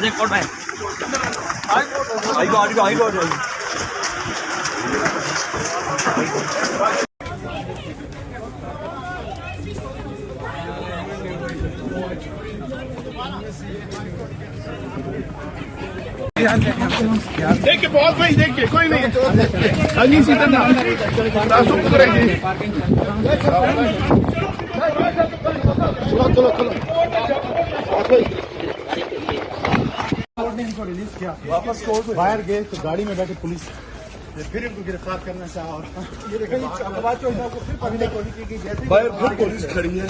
Court में high court देखिए बहुत भाई, देखिए कोई नहीं अली सीधे रास्तों को रहेंगे। इनको रिलीज किया, वापस कोर्ट बाहर गए तो गाड़ी में बैठे पुलिस फिर इनको गिरफ्तार करना चाहा। और ये देखिए को फिर पुलिस खड़ी है।